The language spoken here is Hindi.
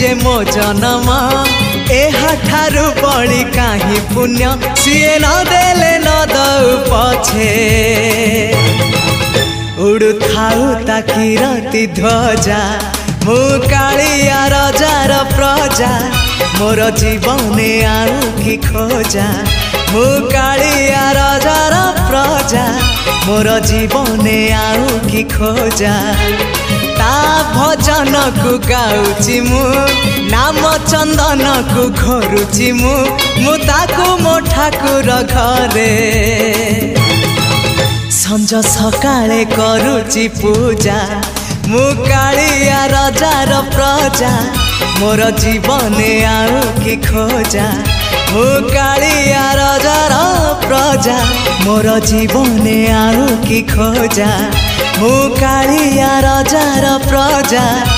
जे मो जनम एहाठारु बड़ी काहि पुण्य सीए न देले न दउ पछे उड़ु थाउ ताकि रति ध्वजा मु कालिया रजार प्रजा मोर जीवने आउ कि खोजा मु कालिया रजार प्रजा मोर जीवने आउ कि खोजा ता भजन को गाउची मु नाम चंदन को घोरुची मु ताकू मो ठाकुर घरे संज सकाळे करूची पूजा मु कालिया रजार प्रजा मोर जीवने आउ कि खोजा मु कालिया रजार प्रजा मोर जीवने आउ कि खोजा मु कालिया रजार प्रजा।